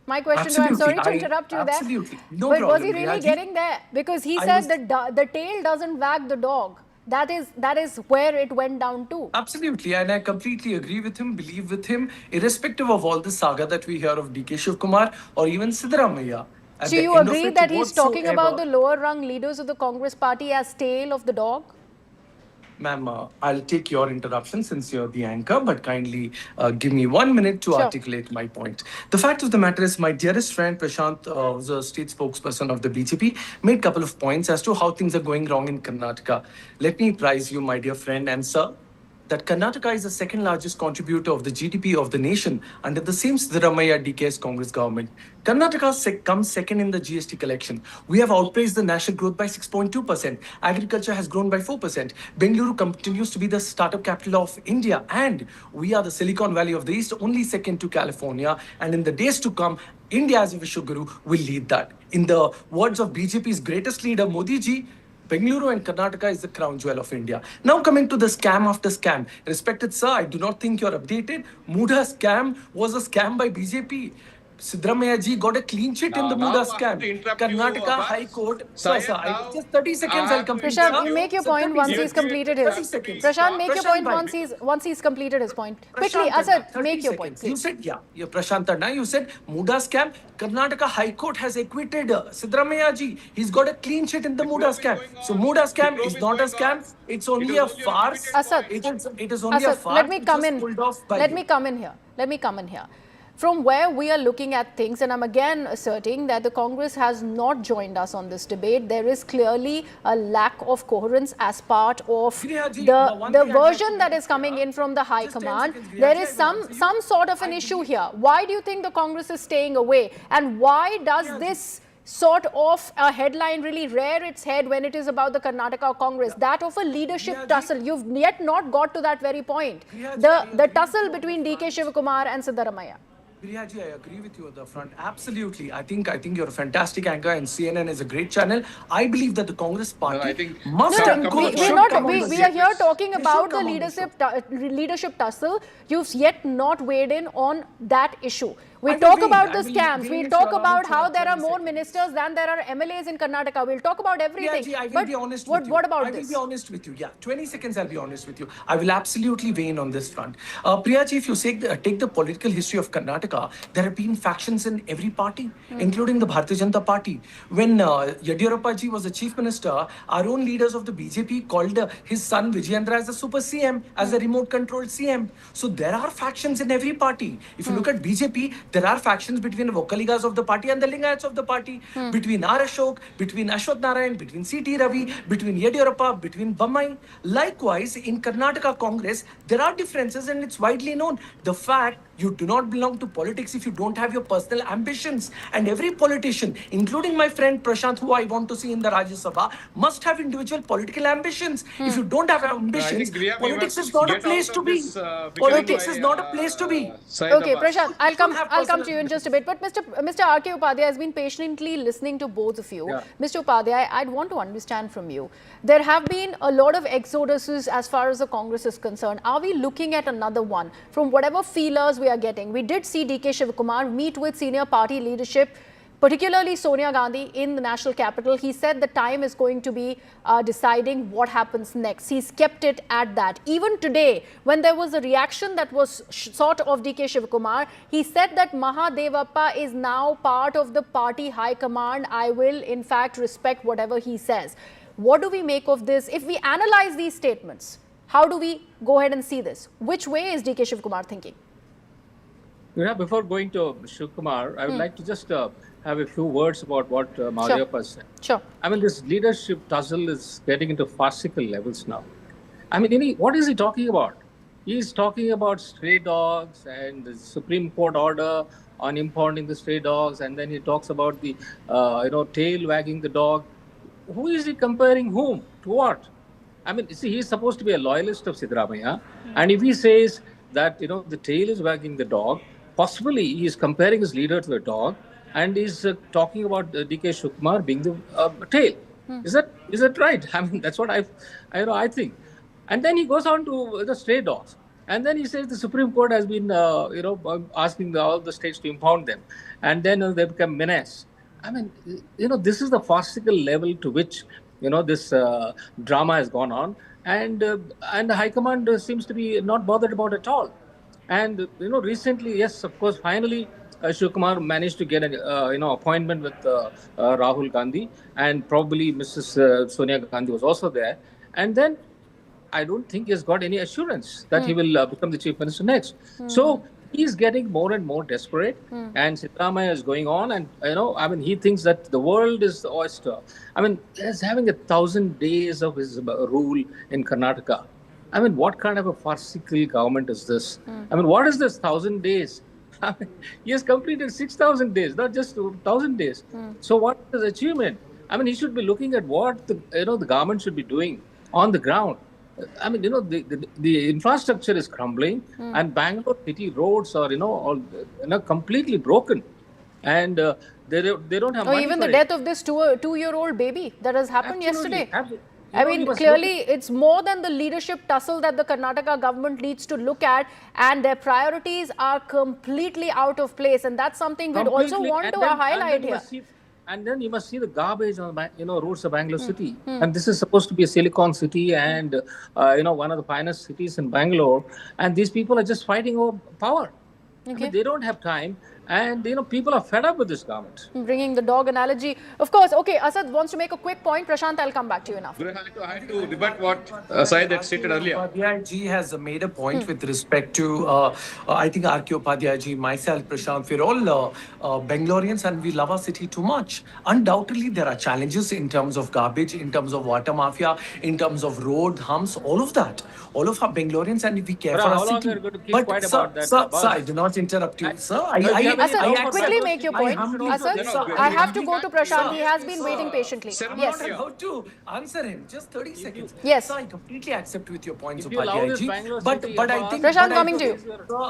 My question, I'm sorry to interrupt you there. Absolutely. No but problem, was he really Riyaji. getting there? Because he I said was- that the tail doesn't wag the dog. That is where it went down to. Absolutely, and I completely agree with him, believe with him, irrespective of all the saga that we hear of DK Shivakumar or even Siddaramaiah. At So the you end of agree it, that he's talking about the whatsoever- lower rung leaders of the Congress party as tail of the dog? Ma'am, I'll take your interruption since you're the anchor, but kindly give me 1 minute to Sure. articulate my point. The fact of the matter is, my dearest friend Prashant, who's a state spokesperson of the BJP, made a couple of points as to how things are going wrong in Karnataka. Let me apprise you, my dear friend and sir, that Karnataka is the second largest contributor of the GDP of the nation under the same Siddaramaiah DK's Congress government. Karnataka comes second in the GST collection. We have outpaced the national growth by 6.2%. Agriculture has grown by 4%. Bengaluru continues to be the startup capital of India, and we are the Silicon Valley of the East, only second to California. And in the days to come, India as a Vishwaguru will lead that. In the words of BJP's greatest leader, Modi ji, Bengaluru and Karnataka is the crown jewel of India. Now coming to the scam after scam. Respected sir, I do not think you're updated. Muda scam was a scam by BJP. Siddaramaiah ji got a clean sheet in the Now Muda I have scam. to interrupt you, Karnataka Abbas. High Court. Syed, Sir, now just 30 seconds I I'll have to complete. Prashant, sir. you make your Sir, point 30 once seconds. he's completed his. 30 seconds. Prashant, make your Prashant point bhai. once he's completed his point. Quickly, Prashant Asad, Tanna, make 30 your point, seconds. You please. said, yeah, Prashant Tanna, you said Muda scam. Karnataka High Court has acquitted Siddaramaiah ji. He's got a clean sheet in the Muda scam. So Muda scam is not a scam. It's only a farce. Asad, It is only a Asad, farce. let me which come was in. pulled off by Let you. me come in here. From where we are looking at things, and I'm again asserting that the Congress has not joined us on this debate, there is clearly a lack of coherence as part of Grihaji, the one thing I'd like version to that make is coming clear. in from the High Just 10 Command. seconds, There Grihaji, is I'll answer you. some sort of an issue here. Why do you think the Congress is staying away? And why does this sort of a headline really rear its head when it is about the Karnataka Congress? That of a leadership tussle. You've yet not got to that very point. The tussle between DK Shivakumar and Siddaramaiah. Priyaji, I agree with you at the front. Absolutely. I think you're a fantastic anchor, and CNN is a great channel. I believe that the Congress party I think must No, have no, couple of we should are here talking They about should the come on the leadership tussle. You've yet not weighed in on that issue. We I will talk wait. about the I will scams. wait We'll if talk you allow about me how for there are 30 more seconds. ministers than there are MLAs in Karnataka. We'll talk about everything. Priyaji, I will But be honest what with you. about I this? will be honest with you. Yeah, 20 seconds I'll be honest with you. I will absolutely weigh in on this front. Priyaji, if you take the political history of Karnataka, there have been factions in every party, including the Bharatiya Janata Party. When Yadiyurappa ji was the chief minister, our own leaders of the BJP called his son Vijayendra as the super CM, as a remote controlled CM. So there are factions in every party. If you look at BJP, there are factions between the Vokaligas of the party and the Lingayats of the party, between R. Ashok, between Ashwath Narayan, between C.T. Ravi, between Yadiyurappa, between Bammai. Likewise, in Karnataka Congress, there are differences, and it's widely known. The fact you do not belong to politics if you don't have your personal ambitions. And every politician, including my friend Prashant, who I want to see in the Rajya Sabha, must have individual political ambitions. If you don't have ambitions, Griha, we politics must is not a get place out to of be. this, Politics bickering is by, not a place to be. Syed Okay, Abbas. Prashant, I'll come to you in just a bit. But Mr. R.K. Upadhyay has been patiently listening to both of you. Yeah. Mr. Upadhyay, I'd want to understand from you. There have been a lot of exoduses as far as the Congress is concerned. Are we looking at another one? From whatever feelers we are getting, we did see DK Shivakumar meet with senior party leadership, particularly Sonia Gandhi, in the national capital. He said the time is going to be deciding what happens next. He's kept it at that. Even today, when there was a reaction that was sort of DK Shivakumar, he said that Mahadevappa is now part of the party high command. I will, in fact, respect whatever he says. What do we make of this? If we analyze these statements, how do we go ahead and see this? Which way is DK Shivakumar thinking? Yeah, before going to Shivakumar, I would like to just have a few words about what Mahadevappa said. Sure. I mean, this leadership tussle is getting into farcical levels now. I mean, what is he talking about? He's talking about stray dogs and the Supreme Court order on impounding the stray dogs, and then he talks about the tail wagging the dog. Who is he comparing whom to what? I mean, see, he's supposed to be a loyalist of Siddaramaiah, and if he says that the tail is wagging the dog, possibly he is comparing his leader to the dog, and is talking about DK Shivakumar being the tail. Is that right? I mean, that's what I think. And then he goes on to the stray dogs, and then he says the Supreme Court has been asking all the states to impound them, and then they become menace. I mean, this is the farcical level to which this drama has gone on, and the High Command seems to be not bothered about it at all. And recently, yes, of course, finally, Shivakumar managed to get an appointment with Rahul Gandhi, and probably Mrs. Sonia Gandhi was also there. And then I don't think he has got any assurance that he will become the Chief Minister next. So he's getting more and more desperate, and Siddaramaiah is going on, and he thinks that the world is the oyster. I mean, he's having 1,000 days of his rule in Karnataka. I mean, what kind of a farcical government is this? I mean, what is this 1,000 days? I mean, he has completed 6,000 days, not just 1,000 days. So what is his achievement? I mean, he should be looking at what the government should be doing on the ground. I mean, the infrastructure is crumbling, and Bangalore city roads are, completely broken, and they don't have money even for the death of this two-year-old baby that has happened yesterday. Absolutely. I mean, clearly, it's more than the leadership tussle that the Karnataka government needs to look at, and their priorities are completely out of place, and that's something we'd also want to highlight here. And then you must see the garbage on roads of Bangalore city. And this is supposed to be a silicon city and one of the finest cities in Bangalore. And these people are just fighting over power. I mean, they don't have time. And people are fed up with this government. Bringing the dog analogy. Of course, okay, Asad wants to make a quick point. Prashant, I'll come back to you now. I had to rebut what Syed had stated earlier. Upadhyay ji has made a point with respect to, I think R.K. Upadhyay ji, myself, Prashant, we're all Bangaloreans and we love our city too much. Undoubtedly, there are challenges in terms of garbage, in terms of water mafia, in terms of road humps, all of that. All of our Bangaloreans, and if we care for our city. But sir, I do not interrupt you, sir. Asad, quickly make your point. Asad, I have to go to Prashant. He has been waiting patiently. Yes. I have to answer him. Just 30 seconds. Yes. Sir, I completely accept with your points, Upadhyay ji. But I think... Prashant, coming to you.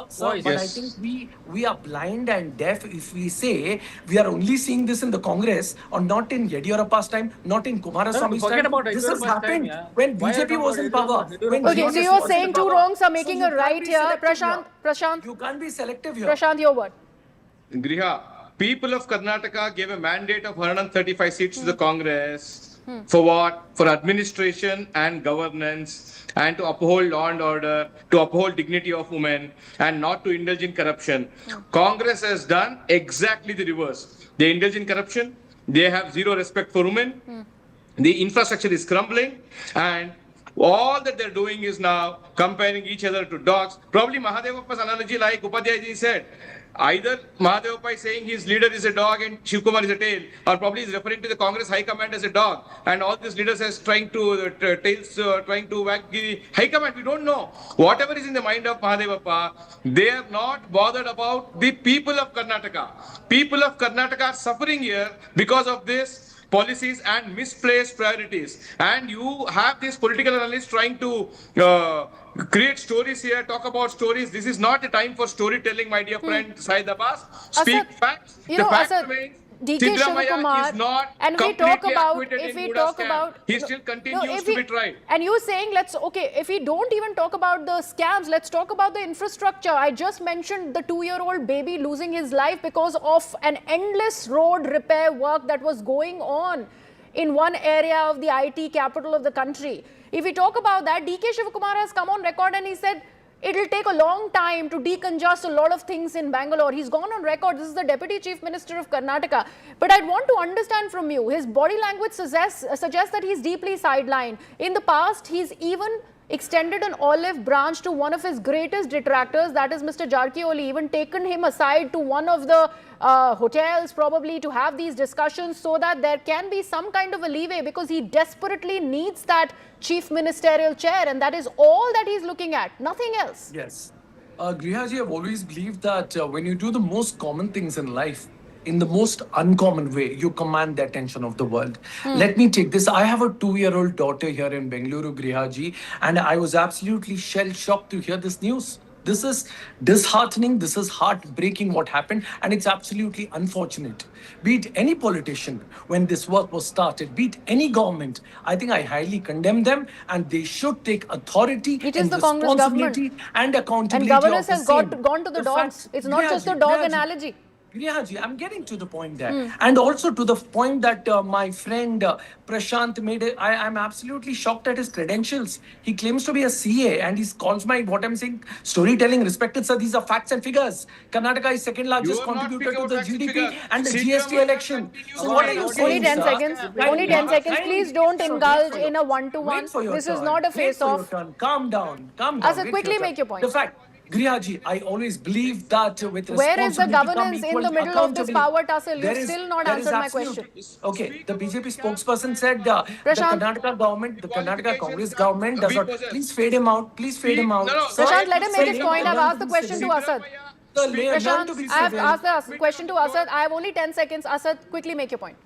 Sir, but I think we are blind and deaf if we say we are only seeing this in the Congress or not in Yediyurappa's time, not in Kumaraswamy's time. This has happened when BJP was in power. Okay, so you're saying two wrongs are making a right here. Prashant. You can't be selective here. Prashant, your word. Griha, people of Karnataka gave a mandate of 135 seats to the Congress. For what? For administration and governance, and to uphold law and order, to uphold dignity of women, and not to indulge in corruption. Congress has done exactly the reverse. They indulge in corruption. They have zero respect for women. The infrastructure is crumbling, and all that they're doing is now comparing each other to dogs. Probably Mahadevappa's analogy, like Upadhyay ji said, either Mahadevappa is saying his leader is a dog and Shivakumar is a tail, or probably is referring to the Congress High Command as a dog, and all these leaders as trying to trying to whack the High Command. We don't know. Whatever is in the mind of Mahadevappa, they are not bothered about the people of Karnataka. People of Karnataka are suffering here because of this policies and misplaced priorities. And you have these political analysts trying to create stories here, talk about stories. This is not the time for storytelling, my dear friend Syed Abbas. Speak facts. The fact remains, DK Shivakumar, is not and he still continues to be tried. And you're saying, if we don't even talk about the scams, let's talk about the infrastructure. I just mentioned the 2-year-old baby losing his life because of an endless road repair work that was going on in one area of the IT capital of the country. If we talk about that, DK Shivakumar has come on record and he said, it'll take a long time to decongest a lot of things in Bangalore. He's gone on record. This is the Deputy Chief Minister of Karnataka. But I'd want to understand from you, his body language suggests that he's deeply sidelined. In the past, he's even extended an olive branch to one of his greatest detractors, that is Mr. Jarkioli, even taken him aside to one of the hotels probably to have these discussions so that there can be some kind of a leeway, because he desperately needs that chief ministerial chair, and that is all that he's looking at, nothing else. Yes. Grihaji, I've always believed that when you do the most common things in life, in the most uncommon way, you command the attention of the world. Let me take this. I have a 2-year-old daughter here in Bengaluru, Grihaji, and I was absolutely shell-shocked to hear this news. This is disheartening, this is heartbreaking what happened, and it's absolutely unfortunate. Be it any politician, when this work was started, be it any government, I think I highly condemn them, and they should take authority It is and the Congress responsibility government. and accountability. And governance of has the same. gone to the dogs. It's not just a dog analogy. Grihaji, I'm getting to the point there. And also to the point that my friend Prashant made it. I'm absolutely shocked at his credentials. He claims to be a CA and he calls my, what I'm saying, storytelling. Respected sir, these are facts and figures. Karnataka is second largest contributor to the GDP and the GST election. So what are you saying, Only 10 sir? seconds. Only 10 seconds. Please don't indulge in a one-to-one. This is not a face-off. Calm down. Calm down. Asad, quickly make your point. The fact, Grihaji, I always believe that with where is the governance in the middle of this power tussle? There You've is- still not there is answered my absolute- question. Okay, the BJP spokesperson said the Prashant. Karnataka government, the Karnataka Congress government does not. Please fade him out. Please fade him out. Sir, Prashant, let him make his sir, point. I've learn asked the be question to civil. Asad. Sir, learn Prashant, to be I have civil. asked the question to Asad. I have only 10 seconds. Asad, quickly make your point.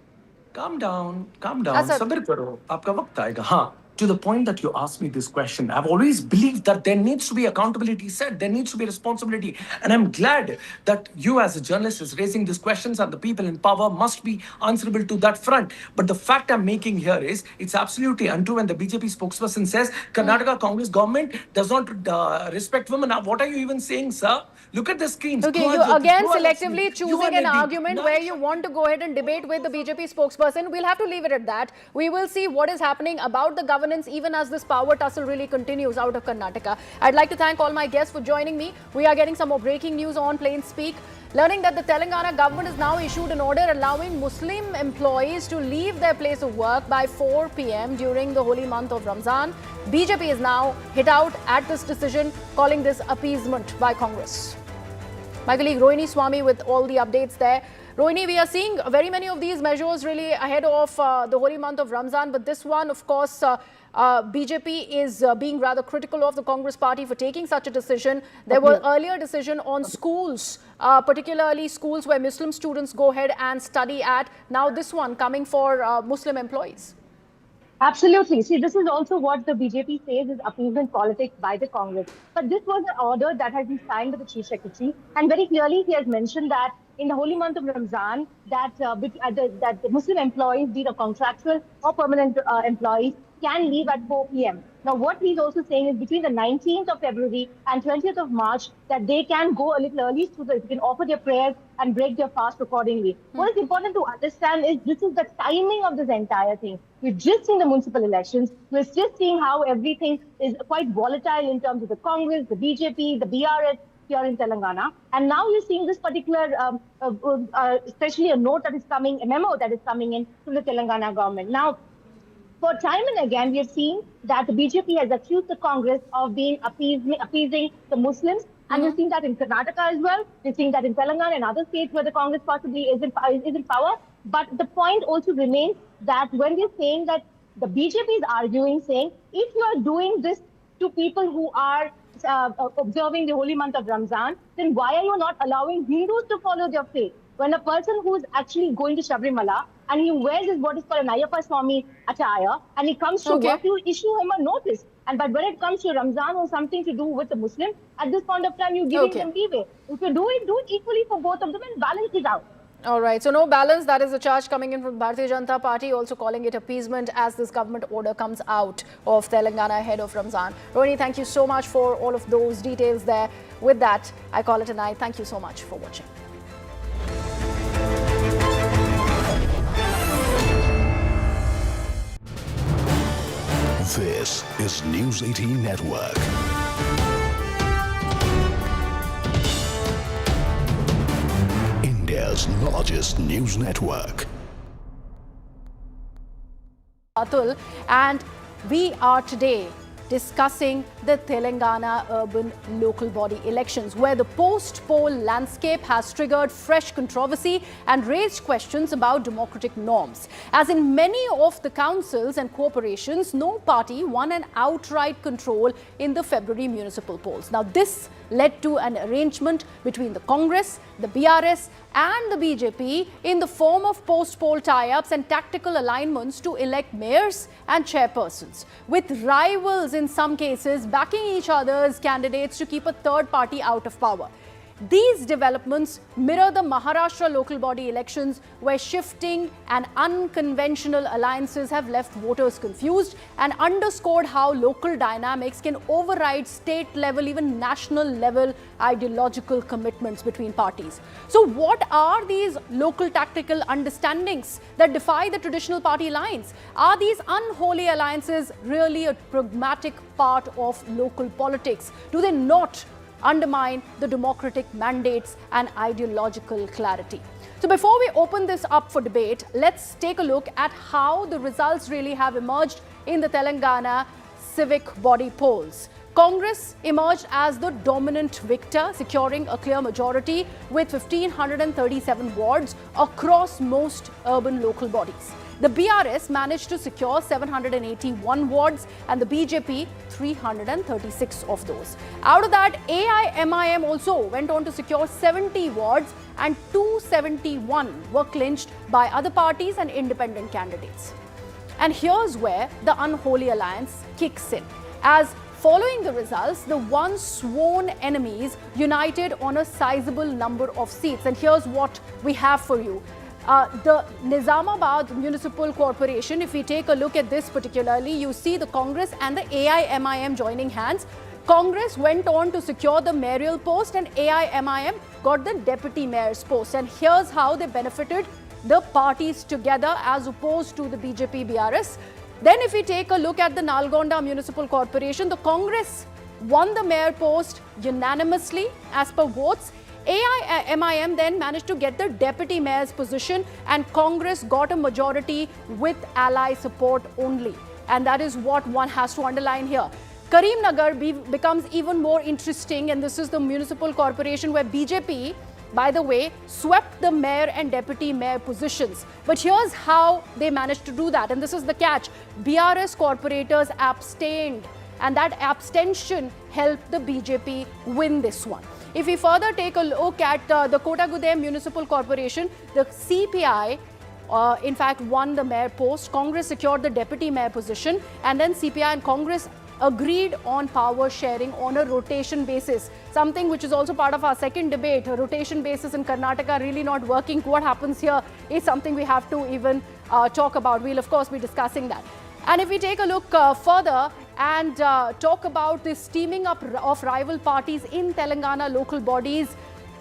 Calm down, calm down. Asad. Sabir karo. Aapka waqt aayega. Haan. To the point that you asked me this question, I've always believed that there needs to be accountability set, there needs to be responsibility. And I'm glad that you as a journalist is raising these questions and the people in power must be answerable to that front. But the fact I'm making here is, it's absolutely untrue when the BJP spokesperson says Karnataka Congress government does not respect women. Now, what are you even saying, sir? Look at the screens. Okay, Go you ahead, again go ahead, selectively you choosing and an Nidhi. argument where you want to go ahead and debate with the BJP spokesperson. We'll have to leave it at that. We will see what is happening about the governance even as this power tussle really continues out of Karnataka. I'd like to thank all my guests for joining me. We are getting some more breaking news on Plain Speak. Learning that the Telangana government has now issued an order allowing Muslim employees to leave their place of work by 4 p.m. during the holy month of Ramzan. BJP is now hit out at this decision, calling this appeasement by Congress. My colleague Rohini Swami with all the updates there. Rohini, we are seeing very many of these measures really ahead of the holy month of Ramzan, but this one, of course, BJP is being rather critical of the Congress party for taking such a decision. There were earlier decision on schools, particularly schools where Muslim students go ahead and study at. Now this one coming for Muslim employees. Absolutely. See, this is also what the BJP says is appeasement politics by the Congress. But this was an order that has been signed by the Chief Secretary. And very clearly, he has mentioned that in the holy month of Ramzan, that the Muslim employees, be it contractual or permanent employees, can leave at 4 p.m. Now, what he's also saying is between the 19th of February and 20th of March, that they can go a little early so that they can offer their prayers and break their fast accordingly. What is important to understand is this is the timing of this entire thing. We've just seen the municipal elections. We're just seeing how everything is quite volatile in terms of the Congress, the BJP, the BRS here in Telangana. And now you're seeing this particular, especially a note that is coming, a memo that is coming in from the Telangana government. Now, for time and again, we have seen that the BJP has accused the Congress of being appeasing the Muslims. And we've seen that in Karnataka as well. We've seen that in Telangana and other states where the Congress possibly is in power. But the point also remains that when we're saying that the BJP is arguing, saying, if you are doing this to people who are observing the holy month of Ramzan, then why are you not allowing Hindus to follow their faith? When a person who is actually going to Sabrimala and he wears his what is called an Ayyappa Swami attire and he comes to work, you issue him a notice. But when it comes to Ramzan or something to do with the Muslim, at this point of time, you're giving them leeway. If you do it equally for both of them and balance it out. All right. So no balance. That is the charge coming in from Bharatiya Janata Party, also calling it appeasement as this government order comes out of Telangana ahead of Ramzan. Rohini, thank you so much for all of those details there. With that, I call it a night. Thank you so much for watching. This is News 18 Network. India's largest news network. Atul, and we are today discussing the Telangana urban local body elections, where the post-poll landscape has triggered fresh controversy and raised questions about democratic norms. As in many of the councils and corporations, no party won an outright control in the February municipal polls. Now, this led to an arrangement between the Congress, the BRS and the BJP in the form of post-poll tie-ups and tactical alignments to elect mayors and chairpersons, with rivals in some cases backing each other's candidates to keep a third party out of power. These developments mirror the Maharashtra local body elections, where shifting and unconventional alliances have left voters confused and underscored how local dynamics can override state level, even national level ideological commitments between parties. So what are these local tactical understandings that defy the traditional party lines? Are these unholy alliances really a pragmatic part of local politics? Do they not undermine the democratic mandates and ideological clarity? So before we open this up for debate, let's take a look at how the results really have emerged in the Telangana civic body polls. Congress emerged as the dominant victor, securing a clear majority with 1,537 wards across most urban local bodies. The BRS managed to secure 781 wards and the BJP 336 of those. Out of that, AIMIM also went on to secure 70 wards and 271 were clinched by other parties and independent candidates. And here's where the unholy alliance kicks in, as following the results, the once sworn enemies united on a sizable number of seats. And here's what we have for you. The Nizamabad Municipal Corporation, if we take a look at this particularly, you see the Congress and the AIMIM joining hands. Congress went on to secure the mayoral post and AIMIM got the deputy mayor's post. And here's how they benefited the parties together as opposed to the BJP BRS. Then if we take a look at the Nalgonda Municipal Corporation, the Congress won the mayor post unanimously as per votes. AIMIM then managed to get the deputy mayor's position and Congress got a majority with ally support only. And that is what one has to underline here. Karimnagar becomes even more interesting, and this is the municipal corporation where BJP, by the way, swept the mayor and deputy mayor positions. But here's how they managed to do that, and this is the catch. BRS corporators abstained, and that abstention helped the BJP win this one. If we further take a look at the Kotagudem Municipal Corporation, the CPI in fact won the mayor post. Congress secured the deputy mayor position, and then CPI and Congress agreed on power sharing on a rotation basis, something which is also part of our second debate. A rotation basis in Karnataka really not working. What happens here is something we have to even talk about. We'll of course be discussing that. And if we take a look further and talk about this teaming up of rival parties in Telangana local bodies,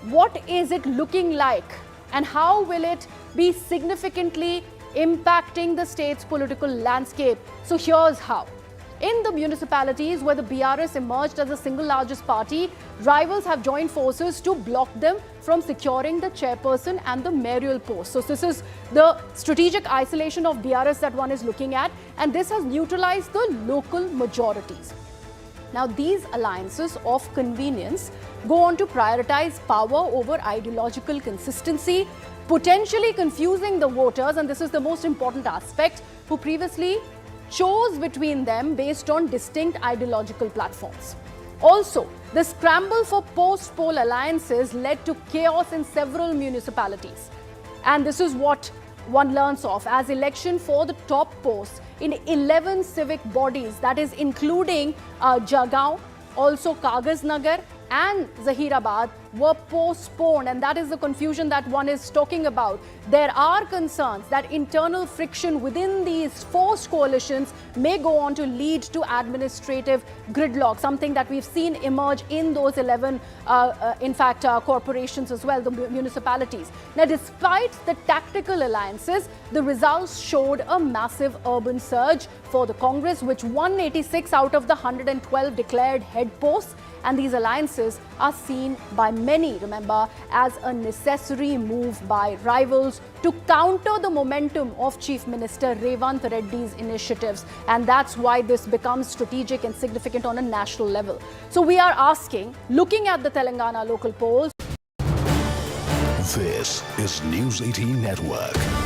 what is it looking like and how will it be significantly impacting the state's political landscape? So here's how. In the municipalities where the BRS emerged as the single largest party, rivals have joined forces to block them from securing the chairperson and the mayoral post. So this is the strategic isolation of BRS that one is looking at, and this has neutralized the local majorities. Now, these alliances of convenience go on to prioritize power over ideological consistency, potentially confusing the voters, and this is the most important aspect, who previously chose between them based on distinct ideological platforms. Also, the scramble for post-poll alliances led to chaos in several municipalities. And this is what one learns of, as election for the top posts in 11 civic bodies, that is including Jagaon, also Kagasnagar and Zahirabad, were postponed, and that is the confusion that one is talking about. There are concerns that internal friction within these forced coalitions may go on to lead to administrative gridlock, something that we've seen emerge in those 11 corporations as well, the municipalities. Now, despite the tactical alliances, the results showed a massive urban surge for the Congress, which won 86 out of the 112 declared head posts, and these alliances are seen by many remember as a necessary move by rivals to counter the momentum of Chief Minister Revant Reddy's initiatives. And that's why this becomes strategic and significant on a national level. So we are asking, looking at the Telangana local polls. This is News 18 Network.